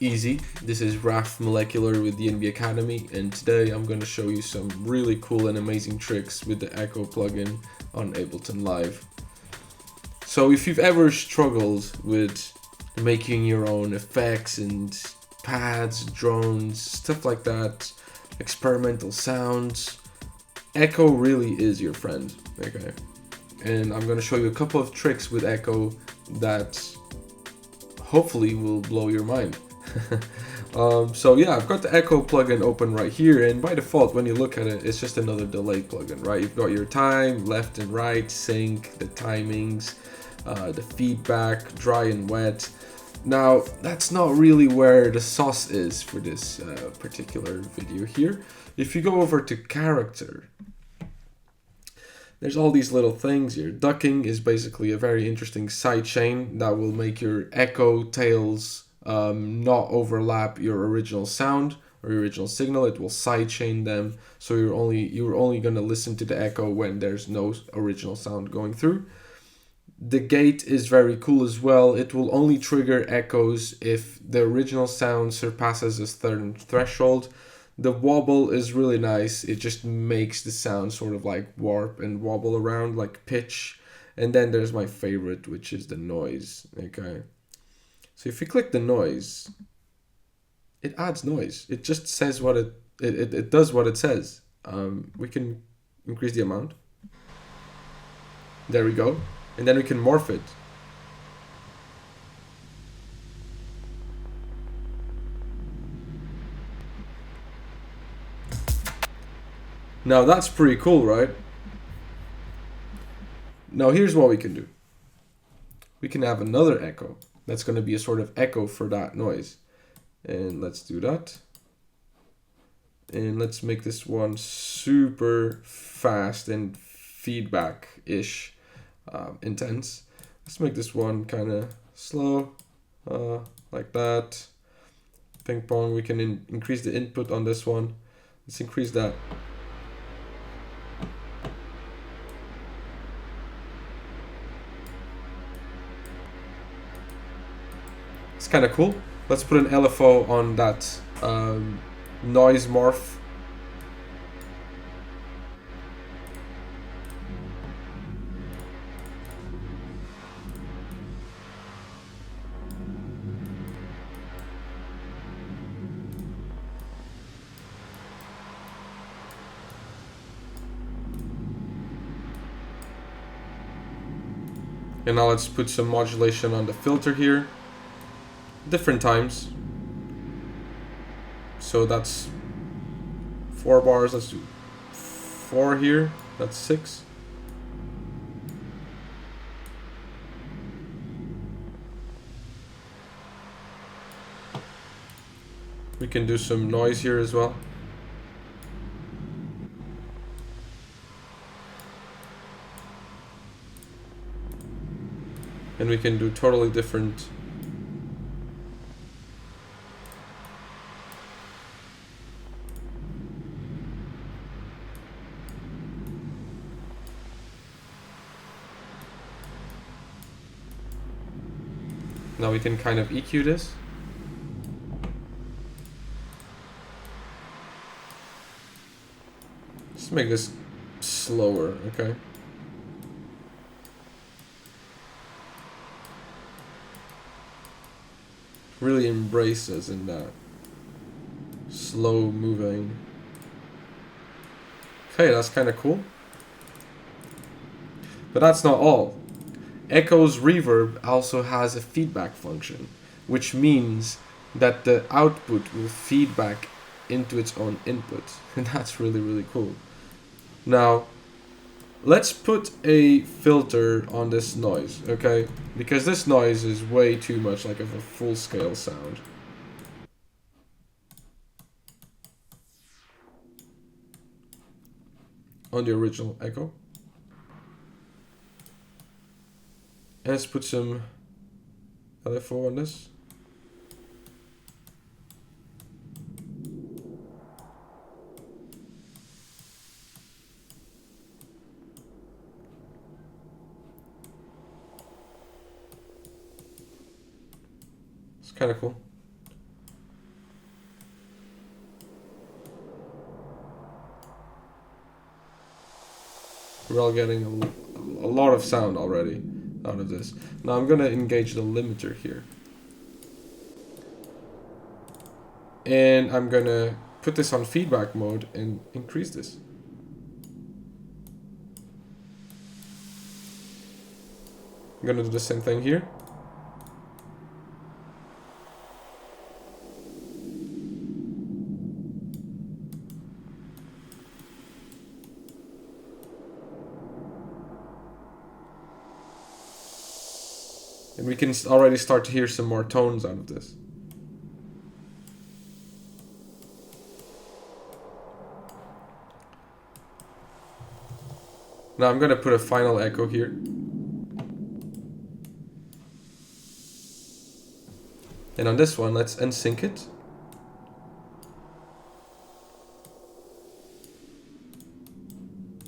easy. This is Raf Molecular with DNB Academy, and today I'm going to show you some really cool and amazing tricks with the Echo plugin on Ableton Live. So if you've ever struggled with making your own effects and pads, drones, stuff like that, experimental sounds, Echo really is your friend, okay? And I'm going to show you a couple of tricks with Echo that hopefully will blow your mind. So yeah, I've got the Echo plugin open right here, and by default when you look at it, it's just another delay plugin, right? You've got your time, left and right, sync, the timings, the feedback, dry and wet. Now that's not really where the sauce is for this particular video here. If you go over to character, there's all these little things here. Ducking is basically a very interesting sidechain that will make your echo tails not overlap your original sound or your original signal. It will sidechain them, so you're only going to listen to the echo when there's no original sound going through. The gate is very cool as well. It will only trigger echoes if the original sound surpasses a certain threshold. The wobble is really nice. It just makes the sound sort of like warp and wobble around like pitch. And then there's my favorite, which is the noise. Okay. So if you click the noise, it adds noise. It just says what it does what it says. We can increase the amount. There we go. And then we can morph it. Now that's pretty cool, right? Now here's what we can do. We can have another echo. That's going to be a sort of echo for that noise. And let's do that. And let's make this one super fast and feedback-ish, intense. Let's make this one kind of slow, like that. Ping pong, we can increase the input on this one. Let's increase that. It's kind of cool. Let's put an LFO on that noise morph. And now let's put some modulation on the filter here. Different times. So that's 4 bars. Let's do 4 here. That's 6. We can do some noise here as well. And we can do totally different . Now we can kind of EQ this. Let's make this slower, okay? Really embrace us in that slow moving. Okay, that's kind of cool. But that's not all. Echo's reverb also has a feedback function, which means that the output will feedback into its own input. And that's really, really cool. Now, let's put a filter on this noise, okay? Because this noise is way too much like of a full-scale sound. On the original Echo. And let's put some LFO on this. It's kind of cool. We're all getting a lot of sound already out of this. Now I'm gonna engage the limiter here. And I'm gonna put this on feedback mode and increase this. I'm gonna do the same thing here. And we can already start to hear some more tones out of this. Now I'm going to put a final echo here. And on this one, let's unsync it.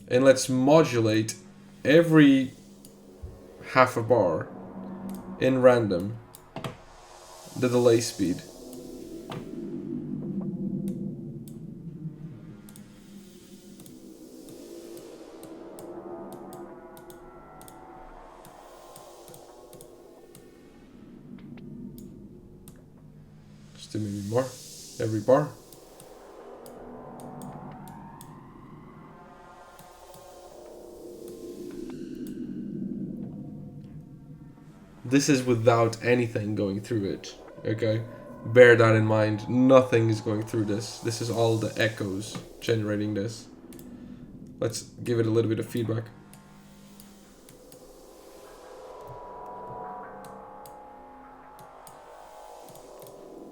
And let's modulate every half a bar in random the delay speed. Just do maybe more every bar. This is without anything going through it, okay? Bear that in mind. Nothing is going through this. This is all the echoes generating this. Let's give it a little bit of feedback.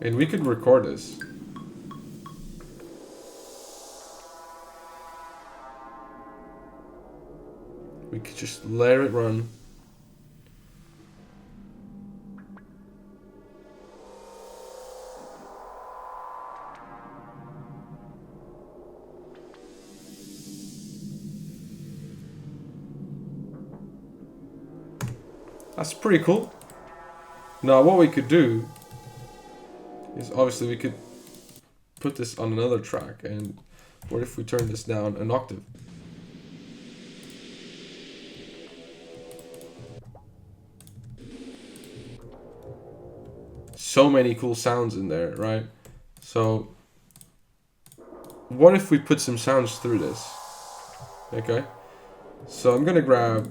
And we could record this. We could just let it run. That's pretty cool. Now what we could do is obviously we could put this on another track, and what if we turn this down an octave? So many cool sounds in there, right? So what if we put some sounds through this? Okay, so I'm gonna grab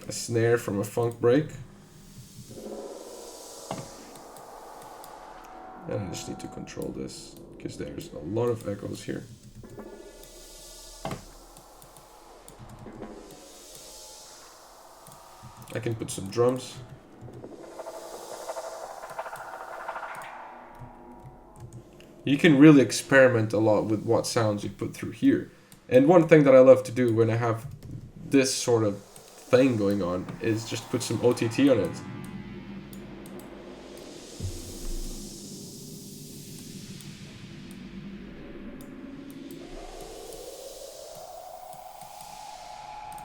a snare from a funk break. And I just need to control this because there's a lot of echoes here. I can put some drums. You can really experiment a lot with what sounds you put through here. And one thing that I love to do when I have this sort of thing going on is just put some OTT on it.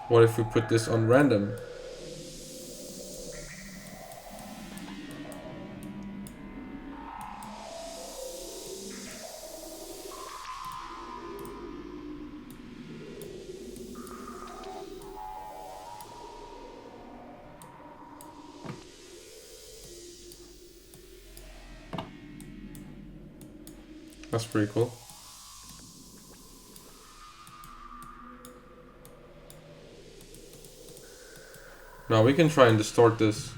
What if we put this on random? That's pretty cool. Now we can try and distort this.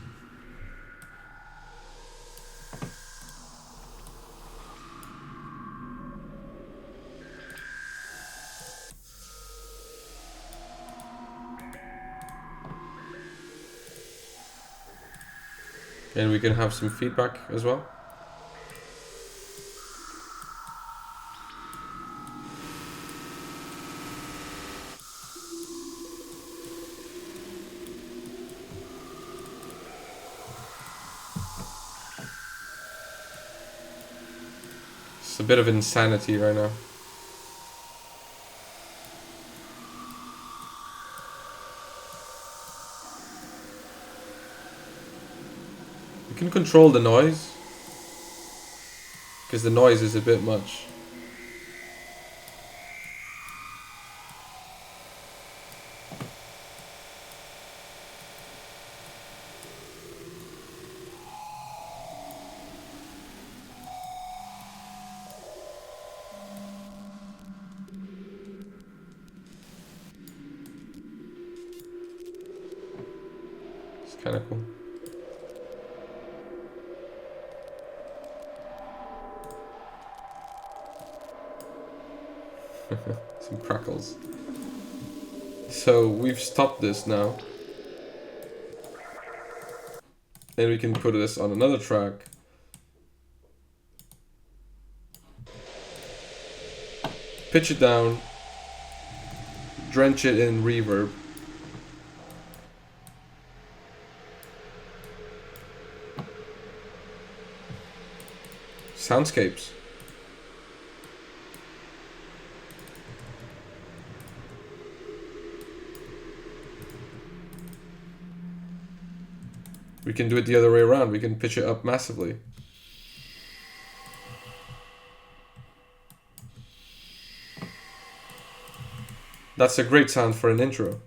And we can have some feedback as well. It's a bit of insanity right now. You can control the noise, because the noise is a bit much. Kind of cool. Some crackles. So we've stopped this now. And we can put this on another track. Pitch it down. Drench it in reverb. Soundscapes. We can do it the other way around. We can pitch it up massively. That's a great sound for an intro.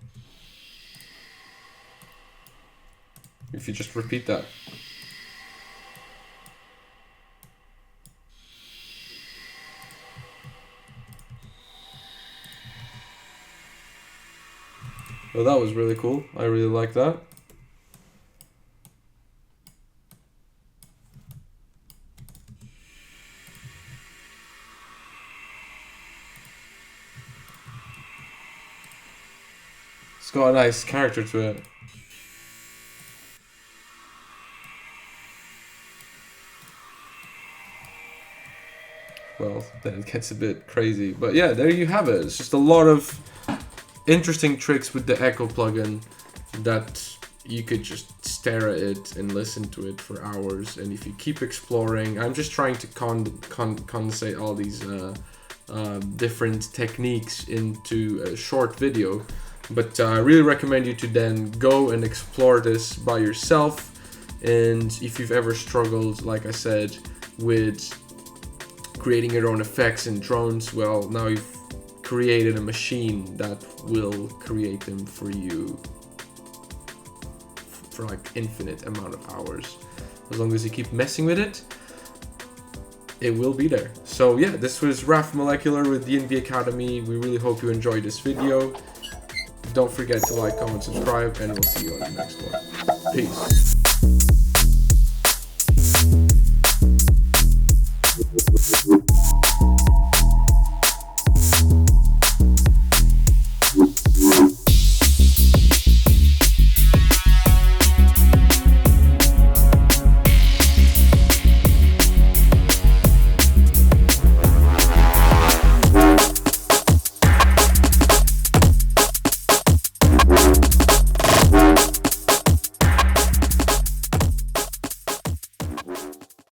If you just repeat that. Well, that was really cool. I really like that. It's got a nice character to it. Well, then it gets a bit crazy. But yeah, there you have it. It's just a lot of interesting tricks with the Echo plugin that you could just stare at it and listen to it for hours. And if you keep exploring, I'm just trying to condensate all these different techniques into a short video. But I really recommend you to then go and explore this by yourself. And if you've ever struggled, like I said, with creating your own effects and drones, well, now you've created a machine that will create them for you for like infinite amount of hours. As long as you keep messing with it, it will be there. So yeah, this was Raf Molecular with DNB Academy. We really hope you enjoyed this video. Don't forget to like, comment, subscribe, and we'll see you on the next one. Peace.